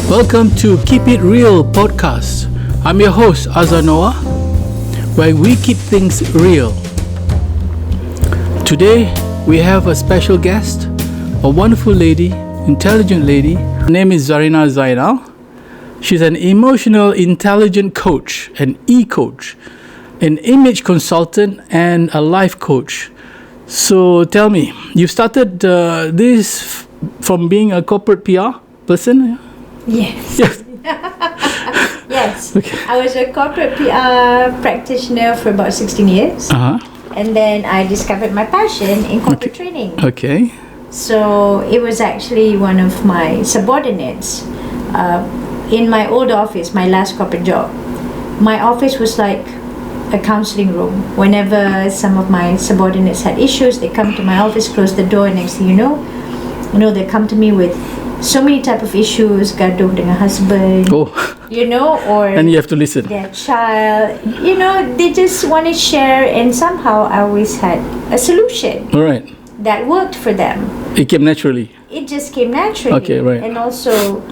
Welcome to Keep It Real podcast. I'm your host, Azanoa, where we keep things real. Today, we have a special guest, a wonderful lady, intelligent lady. Her name is ZARINA ZAINAL. She's an emotional intelligent coach, an e-coach, an image consultant, and a life coach. So tell me, you started this from being a corporate PR person? Yes. Yes. Yes. Okay. I was a corporate PR practitioner for about 16 years. Uh-huh. And then I discovered my passion in corporate training. Okay. So it was actually one of my subordinates in my old office, my last corporate job. My office was like a counseling room. Whenever some of my subordinates had issues, they come to my office, close the door, and next thing you know, they come to me with so many type of issues, gaduh dengan husband, Oh. Or And you have to listen. their child, they just want to share, and somehow I always had a solution All right. that worked for them. It came naturally. It just came naturally. Okay, right. And also,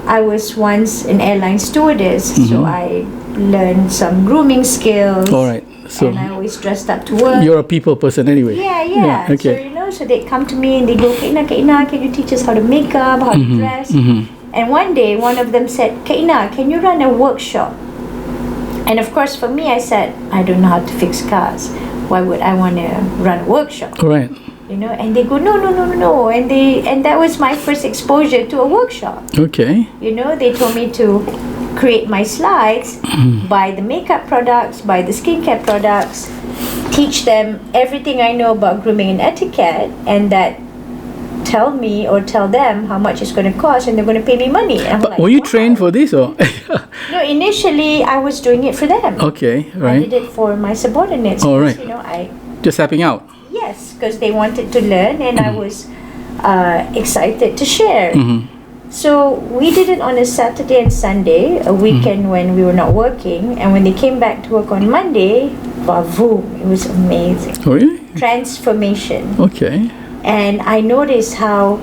I was once an airline stewardess, so I learned some grooming skills. All right. So And I always dressed up to work. you're a people person anyway. Yeah. Okay. So they come to me and they go, Kak Ina, can you teach us how to make up, how to dress? And one day, one of them said, Kak Ina, can you run a workshop? And of course, for me, I said, I don't know how to fix cars. Why would I want to run a workshop? All right. And they go, no. And that was my first exposure to a workshop. Okay. They told me to create my slides, buy the makeup products, buy the skincare products, teach them everything I know about grooming and etiquette, and that tell them how much it's going to cost, and they're going to pay me money. And I'm But like, were you wow. trained for this or? No, initially I was doing it for them. Okay. I Right. did it for my subordinates. All because, right. Just helping out. Yes, because they wanted to learn, and I was excited to share. So we did it on a Saturday and Sunday, a weekend when we were not working, and when they came back to work on Monday, boom, it was amazing. Oh, really? Transformation. Okay. And I noticed how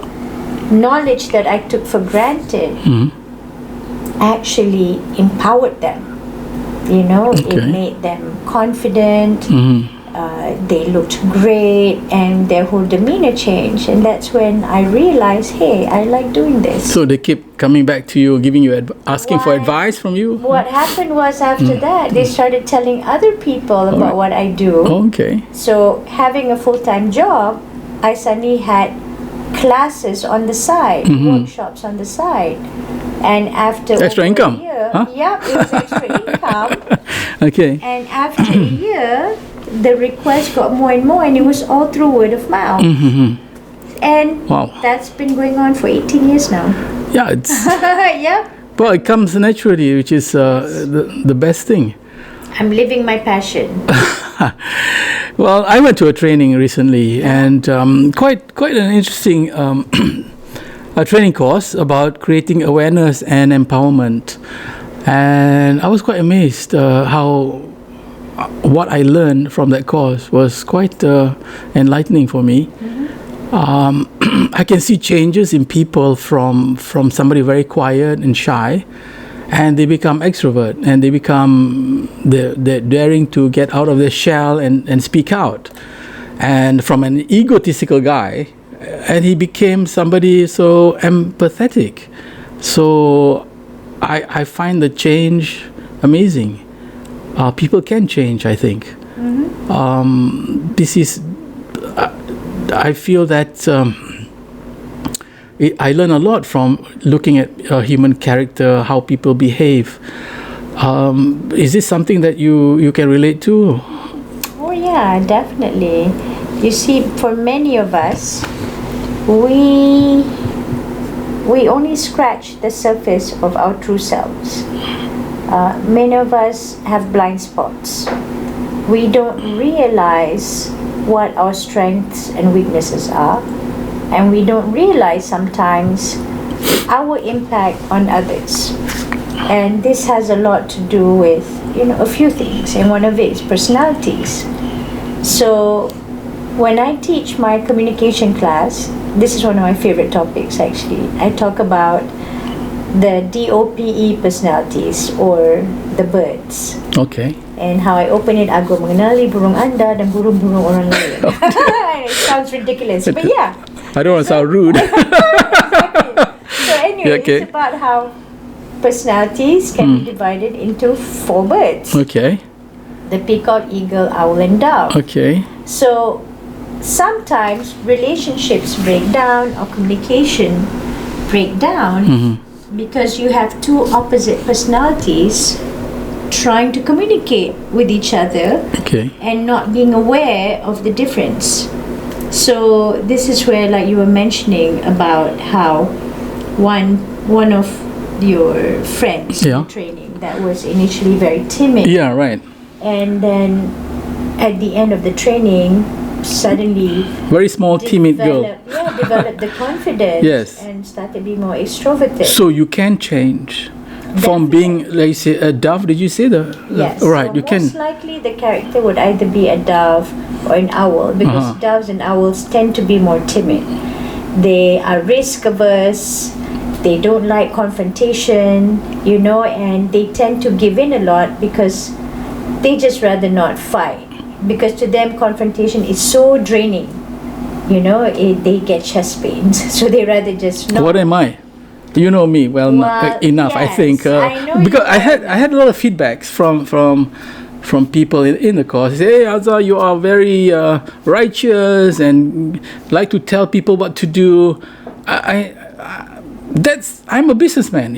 knowledge that I took for granted actually empowered them. It Okay. made them confident. They looked great, and their whole demeanor changed. And that's when I realized, hey, I like doing this. So they keep coming back to you, giving you asking for Why? advice from you. What happened was after that, they started telling other people about what I do. Oh, okay. So having a full-time job, I suddenly had classes on the side, workshops on the side. And after Extra over income, a year, huh? Yep, it was extra income. Okay. And after a year, the requests got more and more, and it was all through word of mouth. And Wow. that's been going on for 18 years now. Yeah. It's Yep. well, it comes naturally, which is the best thing. I'm living my passion. Well, I went to a training recently, and quite an interesting a training course about creating awareness and empowerment. And I was quite amazed how what I learned from that course was quite enlightening for me. I can see changes in people from somebody very quiet and shy, and they become extrovert, and they're daring to get out of their shell and speak out. And from an egotistical guy, and he became somebody so empathetic. So I find the change amazing. People can change, I think. This is, I feel that I learn a lot from looking at human character, how people behave. Is this something that you can relate to? Oh yeah, definitely. You see, for many of us, we only scratch the surface of our true selves. Many of us have blind spots. We don't realize what our strengths and weaknesses are, and we don't realize sometimes our impact on others. And this has a lot to do with, a few things, and one of it is personalities. So when I teach my communication class, this is one of my favorite topics actually. I talk about the DOPE personalities, or the birds. Okay. And how I open it, aku mengenali burung anda dan burung-burung orang lain. It sounds ridiculous, but yeah. I don't want to sound rude. Exactly. So anyway, Okay. it's about how personalities can be divided into 4 birds. Okay. The peacock, eagle, owl, and dove. Okay. So sometimes relationships break down or communication break down because you have 2 opposite personalities trying to communicate with each other Okay. and not being aware of the difference. So this is where, like you were mentioning about how one of your friends Yeah. in training that was initially very timid, Yeah, right. and then at the end of the training suddenly Very small, timid girl. developed the confidence, Yes. and started being more extroverted. So you can change from being, like you say, a dove. Did you say the? Yes. Right. So You can. most likely the character would either be a dove or an owl, because doves and owls tend to be more timid. They are risk averse. They don't like confrontation, and they tend to give in a lot because they just rather not fight. Because to them, confrontation is so draining. They get chest pains, so they rather just not. What am I? You know me well, enough, I yes, think. I know because you I had a lot of feedbacks from people in the course. Hey, Azhar, you are very righteous and like to tell people what to do. I'm a businessman,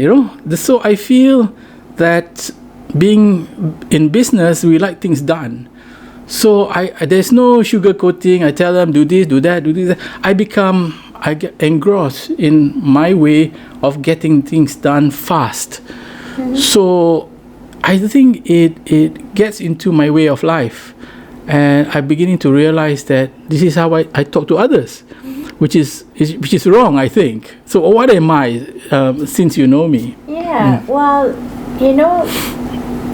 So I feel that being in business, we like things done. So there's no sugarcoating. I tell them, do this, do that, do this. I get engrossed in my way of getting things done fast. So I think it gets into my way of life. And I'm beginning to realize that this is how I talk to others, which is wrong, I think. So what am I, since you know me? Yeah, well,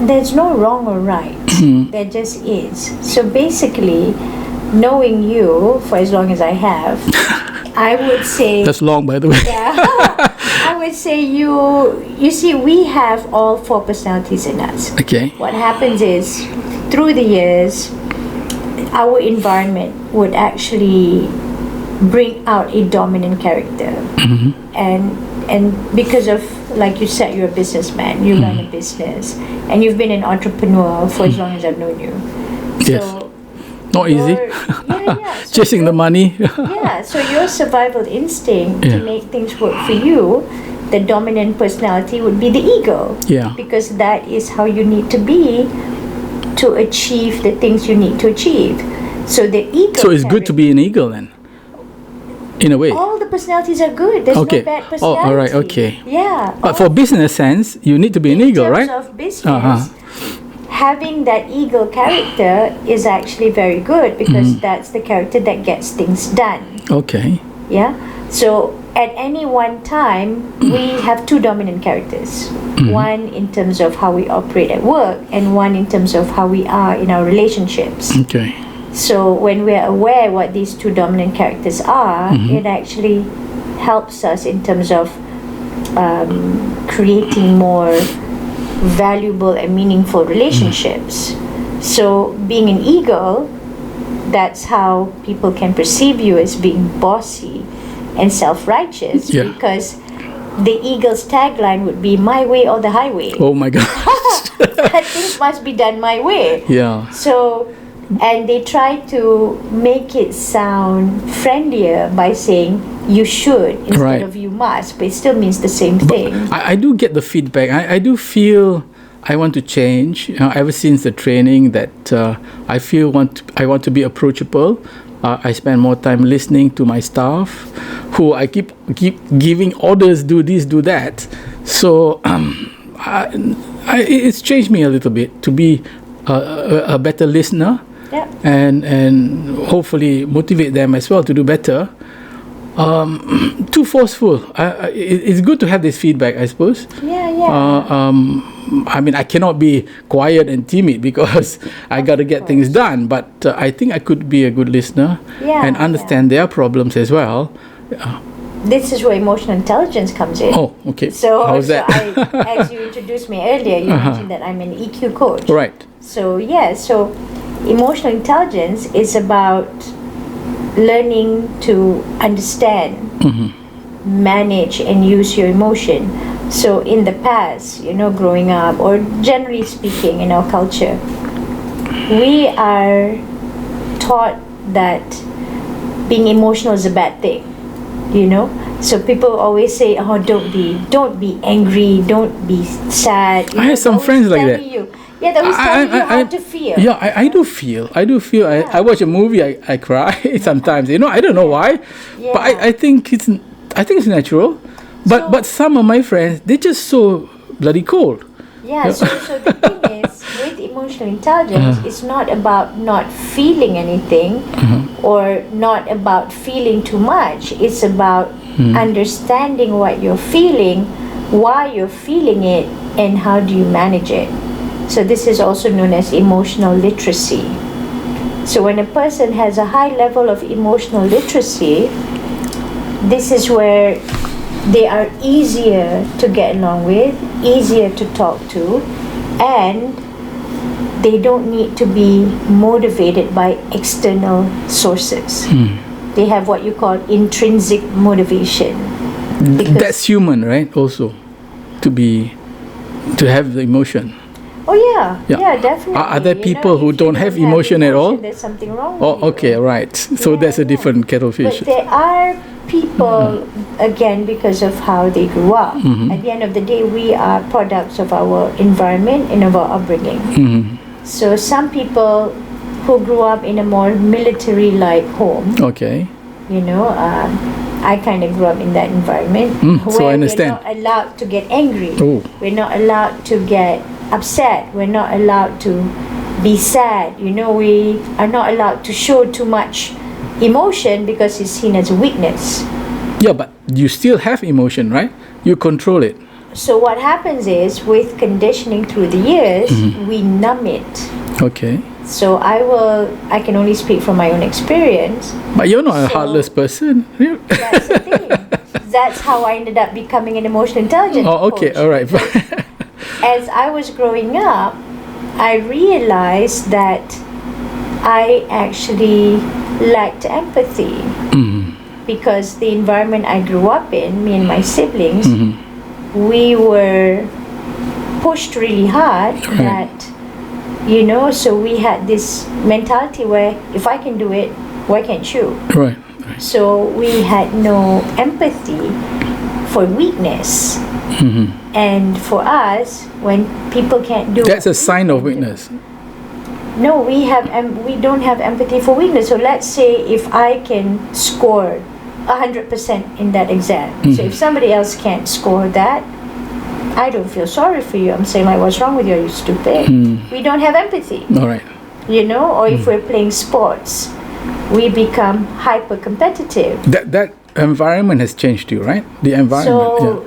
there's no wrong or right. There just is. So basically, knowing you for as long as I have, I would say... That's long, by the way. Yeah. I would say you see, we have all 4 personalities in us. Okay. What happens is, through the years, our environment would actually bring out a dominant character. And because of, like you said, you're a businessman, you run a business, and you've been an entrepreneur for as long as I've known you. Yes. So not easy. So chasing the money. So your survival instinct to make things work for you, the dominant personality would be the eagle. Yeah. Because that is how you need to be to achieve the things you need to achieve. So the eagle. So it's good to be an eagle then, in a way. All the personalities are good. There's no bad personality. Oh, all right. Okay. Yeah. But for business sense, you need to be an eagle, right? In terms of business, having that eagle character is actually very good, because that's the character that gets things done. Okay. Yeah. So at any one time, we have 2 dominant characters. One in terms of how we operate at work, and one in terms of how we are in our relationships. Okay. So when we're aware what these 2 dominant characters are, it actually helps us in terms of creating more valuable and meaningful relationships. So being an eagle, that's how people can perceive you, as being bossy and self-righteous, because the eagle's tagline would be "My way or the highway." Oh my God. Things must be done my way. Yeah. So, and they try to make it sound friendlier by saying you should instead of you must, but it still means the same thing. I do get the feedback. I do feel I want to change. Ever since the training, that I feel I want to be approachable. I spend more time listening to my staff, who I keep giving orders, do this, do that. So it's changed me a little bit to be a better listener, and hopefully motivate them as well to do better. Too forceful. It's good to have this feedback, I suppose. I mean, I cannot be quiet and timid because I got to get things done. But I think I could be a good listener and understand their problems as well. this is where emotional intelligence comes in. Oh, okay. So, How's that? as you introduced me earlier, you mentioned that I'm an EQ coach. Right. So, so emotional intelligence is about learning to understand, manage, and use your emotion. So, in the past, growing up, or generally speaking in our culture, we are taught that being emotional is a bad thing. So people always say, "Oh, don't be angry, don't be sad." I have some friends like that. They always tell you how to feel. Yeah, I do feel. Yeah. I watch a movie, I cry sometimes. I don't know why, but I think it's natural. But some of my friends, they're just so bloody cold. Yeah. So the thing is, with emotional intelligence, it's not about not feeling anything, or not about feeling too much. It's about understanding what you're feeling, why you're feeling it, and how do you manage it. So this is also known as emotional literacy. So when a person has a high level of emotional literacy, this is where they are easier to get along with, easier to talk to, and they don't need to be motivated by external sources. They have what you call intrinsic motivation. That's human, right? Also, to have the emotion. Oh yeah, definitely. Are there people who don't have emotion at all? There's something wrong with you. Okay, right. So that's a different kettle of fish. But there are people, again, because of how they grew up. At the end of the day, we are products of our environment and of our upbringing. So some people who grew up in a more military-like home. Okay. I kind of grew up in that environment where so I understand. we're not allowed to get angry. Oh. We're not allowed to get upset. We're not allowed to be sad. We are not allowed to show too much emotion because it's seen as a weakness. Yeah, but you still have emotion, right? You control it. So what happens is, with conditioning through the years, we numb it. Okay. So I can only speak from my own experience. But you're not a heartless person. That's the thing. That's how I ended up becoming an emotional intelligence okay, coach. all right. As I was growing up, I realized that I actually lacked empathy because the environment I grew up in, me and my siblings, we were pushed really hard that, so we had this mentality where if I can do it, why can't you? Right. So we had no empathy for weakness. And for us, when people can't do that's a sign of weakness. No, we don't have empathy for weakness. So let's say if I can score 100% in that exam, so if somebody else can't score that, I don't feel sorry for you. I'm saying, like, what's wrong with you? Are you stupid? We don't have empathy. All right. Or if we're playing sports, we become hyper competitive. That environment has changed you, right? The environment. So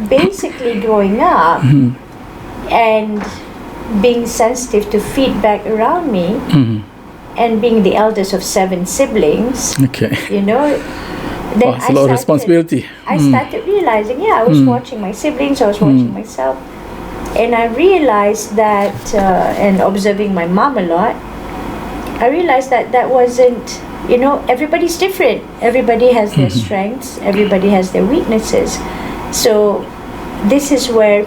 basically, growing up and being sensitive to feedback around me, and being the eldest of 7 siblings, Okay. then it's a lot of responsibility. I started realizing, I was watching my siblings, I was watching myself, and I realized that, and observing my mom a lot, I realized that wasn't, everybody's different. Everybody has their strengths, everybody has their weaknesses. So this is where...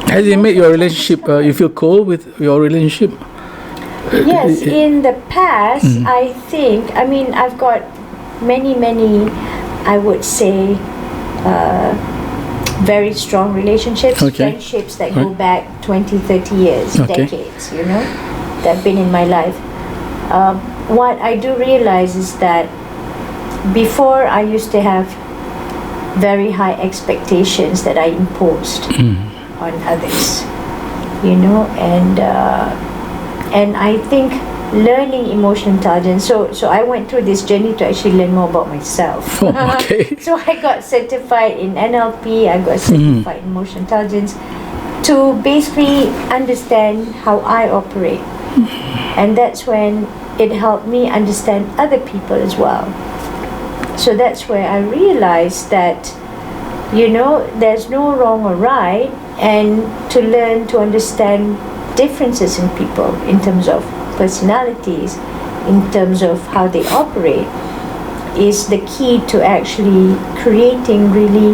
Has it made your relationship, you feel cold with your relationship? Yes, in the past, I think, I've got many, I would say, very strong relationships, friendships that go back 20, 30 years, decades, that have been in my life. What I do realize is that before I used to have very high expectations that I imposed on others, and I think learning emotional intelligence, so I went through this journey to actually learn more about myself. So I got certified in NLP, I got certified in emotional intelligence to basically understand how I operate. And that's when it helped me understand other people as well. So that's where I realized that, there's no wrong or right, and to learn to understand differences in people in terms of personalities, in terms of how they operate, is the key to actually creating really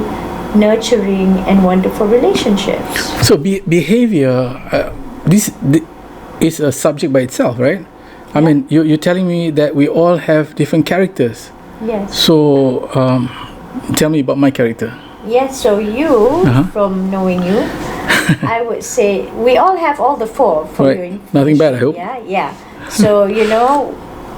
nurturing and wonderful relationships. So behavior, this is a subject by itself, right? I mean, you're telling me that we all have different characters. Yes. So tell me about my character. Yes, so you, from knowing you, I would say we all have all the four. For Right. your information. Nothing bad, I hope. Yeah. So,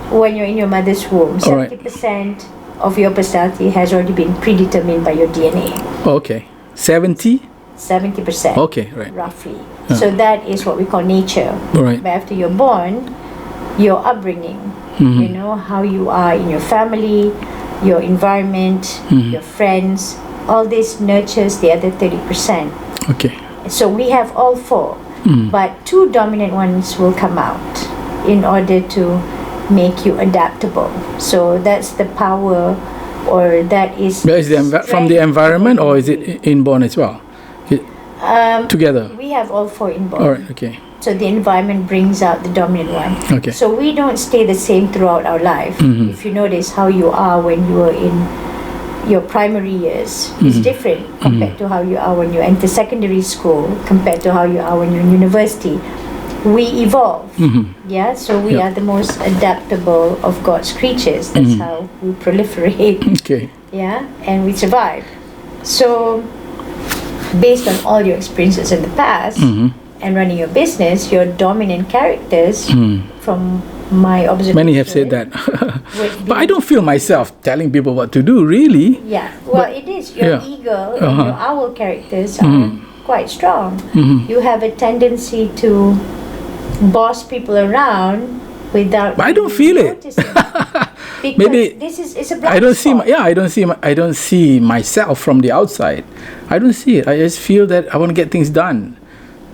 when you're in your mother's womb, All right. 70% of your personality has already been predetermined by your DNA. Okay. 70? 70%. Okay, right. Roughly. So that is what we call nature. All right. But after you're born, your upbringing, how you are in your family, your environment, your friends, all this nurtures the other 30%. Okay. So we have all four, but two dominant ones will come out in order to make you adaptable. So that's the power, or that is... But is from the environment, or is it inborn as well? Together? We have all four inborn. All right, okay. So the environment brings out the dominant one. Okay. So we don't stay the same throughout our life. If you notice how you are when you are in your primary years is different compared to how you are when you enter secondary school, compared to how you are when you're in university. We evolve. Yeah, so we are the most adaptable of God's creatures. That's how we proliferate. Okay. Yeah, and we survive. So based on all your experiences in the past and running your business, your dominant characters, from my observation, Many have said that. would But be- I don't feel myself telling people what to do, really. Yeah, well, it is. Your eagle and your owl characters are quite strong. You have a tendency to boss people around without. But I don't even feel it. noticing. Because Maybe it's a blind I don't see. spot. I don't see myself from the outside. I don't see it. I just feel that I want to get things done.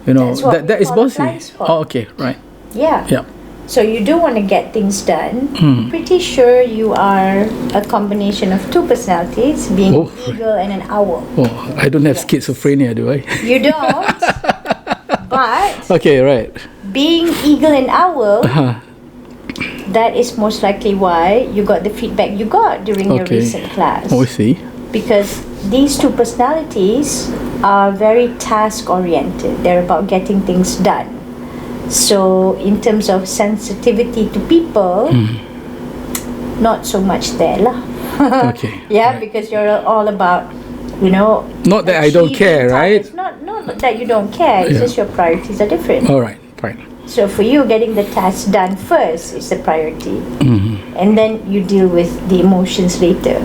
That's what we that is call a bossy. blind spot. Oh, okay, right. Yeah. Yeah. So you do want to get things done. Pretty sure you are a combination of two personalities, being Oh. an eagle and an owl. Oh, I don't have schizophrenia, do I? You don't, but Okay, right. being eagle and owl, that is most likely why you got the feedback you got during your Okay. recent class. Oh, I see. Because these two personalities are very task oriented. They're about getting things done. So in terms of sensitivity to people, not so much there lah. Okay. Yeah, right. because you're all about, Not that I don't achieving care, right? targets. Not that you don't care. It's Yeah. just your priorities are different. All right, fine. So for you, getting the task done first is the priority, and then you deal with the emotions later.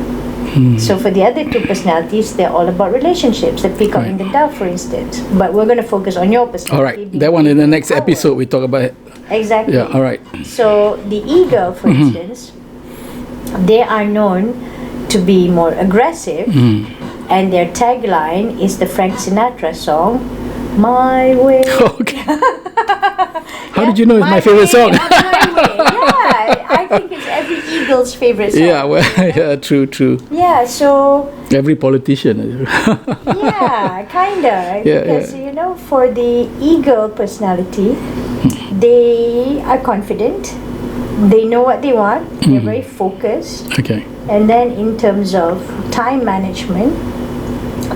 So for the other two personalities, they're all about relationships. The peacock Right. and the dove, for instance. But we're going to focus on your personality. All right. being That one in the next owl. episode we talk about it. Exactly. Yeah. All right. So the eagle, for instance, they are known to be more aggressive, and their tagline is the Frank Sinatra song, "My Way." Okay. How did you know it's my favorite song? My Way. Yeah, I think it's every eagle's favorite song. Yeah. Well. Yeah. True. Yeah, so Every politician. yeah, kinda. Yeah, Because for the eagle personality, they are confident. They know what they want. They're very focused. Okay. And then in terms of time management,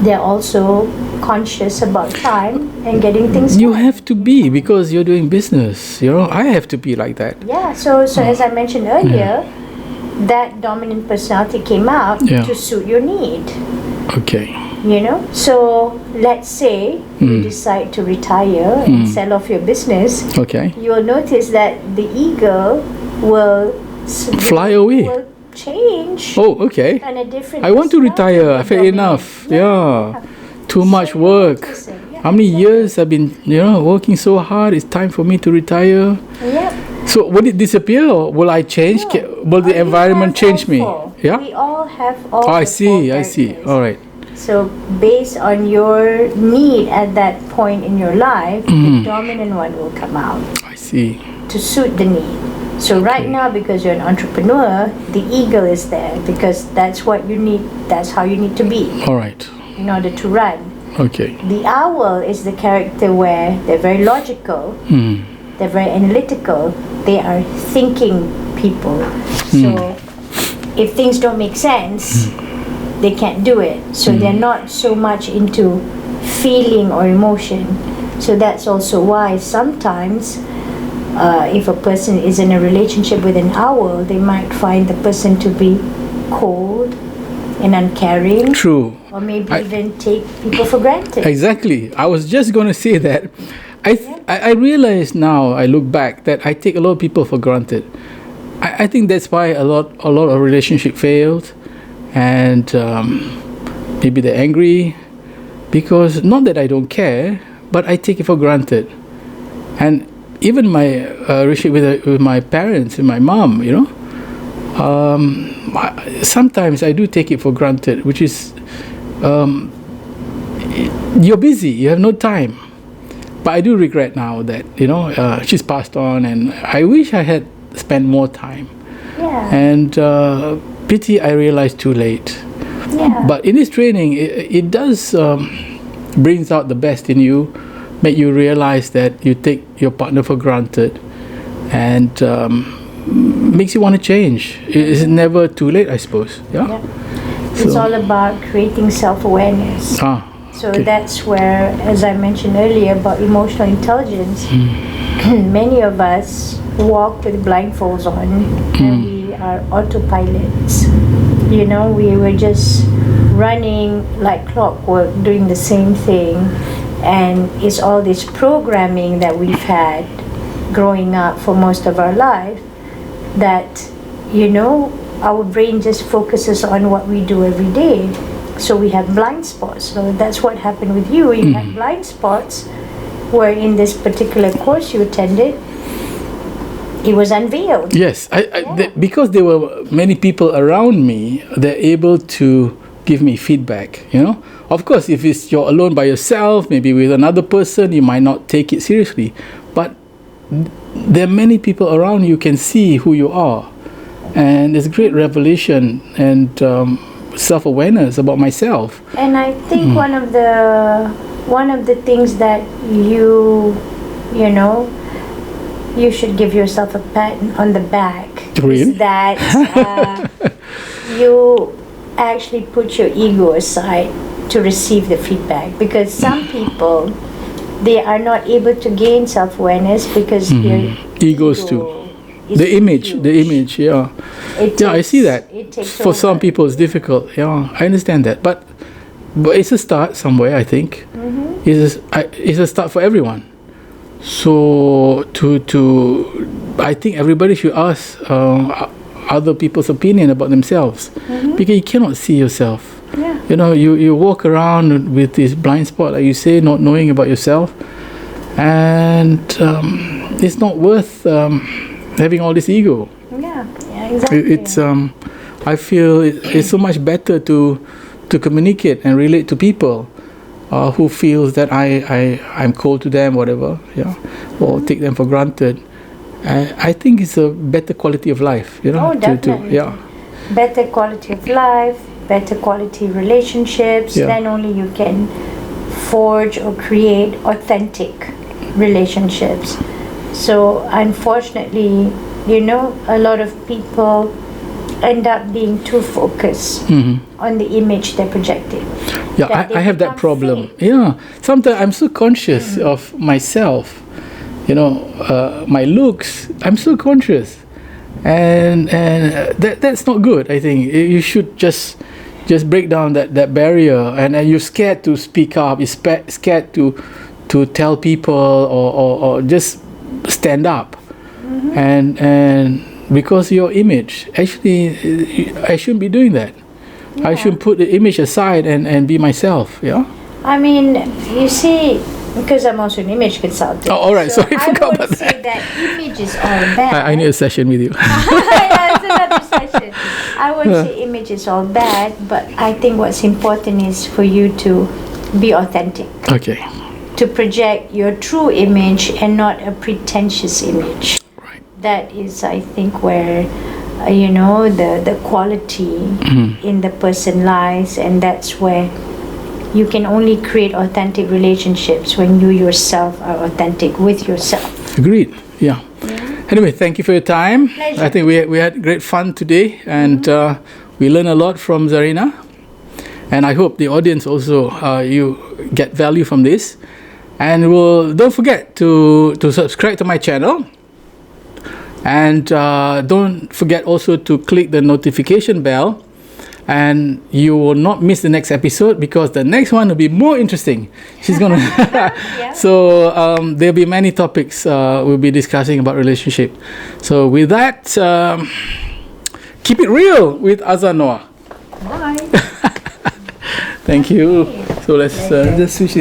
they're also conscious about time and getting things You done. have to be, because you're doing business. I have to be like that. Yeah, so as I mentioned earlier, that dominant personality came out Yeah. to suit your need. Okay. So let's say you decide to retire and sell off your business. Okay. You will notice that the eagle will Fly away. will change Oh, okay. and a different I want to personality retire. will I've had dominate. enough. Yeah. Too much So work. notice it. Yeah, How many exactly. years I've been, working so hard. It's time for me to retire. Yep. So will it disappear, or will I change? Will the We environment have change all me? four. Yeah. We all have all Oh, I the see. four I see. characters. All right. So based on your need at that point in your life, the dominant one will come out I see. to suit the need. So right now, because you're an entrepreneur, the eagle is there because that's what you need. That's how you need to be All right. in order to run. Okay. The owl is the character where they're very logical, they're very analytical, they are thinking people. So if things don't make sense, they can't do it. So they're not so much into feeling or emotion. So that's also why sometimes if a person is in a relationship with an owl, they might find the person to be cold and uncaring. True. Or maybe even take people for granted. Exactly. I was just going to say that. I realize now, I look back, that I take a lot of people for granted. I think that's why a lot of relationship failed, and maybe they're angry, because not that I don't care, but I take it for granted. And even my relationship with my parents and my mom, you know, sometimes I do take it for granted, which is you're busy, you have no time. But I do regret now that, you know, she's passed on, and I wish I had spent more time. Yeah. And pity I realized too late. Yeah. But in this training, it does brings out the best in you, make you realize that you take your partner for granted, and makes you want to change. It's never too late, I suppose. Yeah. It's all about creating self-awareness. So that's where, as I mentioned earlier about emotional intelligence, many of us walk with blindfolds on, and we are autopilots. You know, we were just running like clockwork, doing the same thing, and it's all this programming that we've had growing up for most of our life that, you know, our brain just focuses on what we do every day. So we have blind spots. So that's what happened with you. You had blind spots where in this particular course you attended, it was unveiled. Yes, because there were many people around me, they're able to give me feedback, you know. Of course, if you're alone by yourself, maybe with another person, you might not take it seriously. But there are many people around you can see who you are. And there's great revelation and self-awareness about myself. And I think one of the things that you know, you should give yourself a pat on the back. Really? Is that you actually put your ego aside to receive the feedback, because some people, they are not able to gain self-awareness because their egos too. The image, yeah. I see that. For some people it's difficult. Yeah, I understand that. But it's a start somewhere, I think. It's a start for everyone. So I think everybody should ask other people's opinion about themselves, because you cannot see yourself. Yeah. You know, you walk around with this blind spot, like you say, not knowing about yourself, and it's not worth having all this ego. Yeah, exactly. It's I feel it's so much better to communicate and relate to people who feels that I'm cold to them, whatever, or take them for granted. I think it's a better quality of life, you know. Oh, definitely. Better quality of life, better quality relationships. Then only you can forge or create authentic relationships. So unfortunately, you know, a lot of people end up being too focused on the image they're projecting. Yeah, I have that problem. Fake. Yeah, sometimes I'm so conscious of myself, you know, my looks. I'm so conscious, and that's not good. I think you should just break down that barrier, and you're scared to speak up. You're scared to tell people or just stand up, and because your image, actually I shouldn't be doing that. I should put the image aside and be myself. I mean, you see, because I'm also an image consultant. Oh, all right. So Sorry, I forgot about that. I would say that image is all bad. I need a session with you. Yeah, it's another session. I would say image is all bad, but I think what's important is for you to be authentic. Okay. To project your true image and not a pretentious image. Right. that is, I think, where the quality in the person lies, and that's where you can only create authentic relationships when you yourself are authentic with yourself. Agreed. Yeah. Anyway, thank you for your time. Pleasure. I think we had great fun today, and we learned a lot from Zarina. And I hope the audience also you get value from this. And don't forget to subscribe to my channel. And don't forget also to click the notification bell, and you will not miss the next episode, because the next one will be more interesting. She's gonna So there'll be many topics we'll be discussing about relationship. So with that, keep it real with Azan Noah. Bye. Thank you. So let's just switch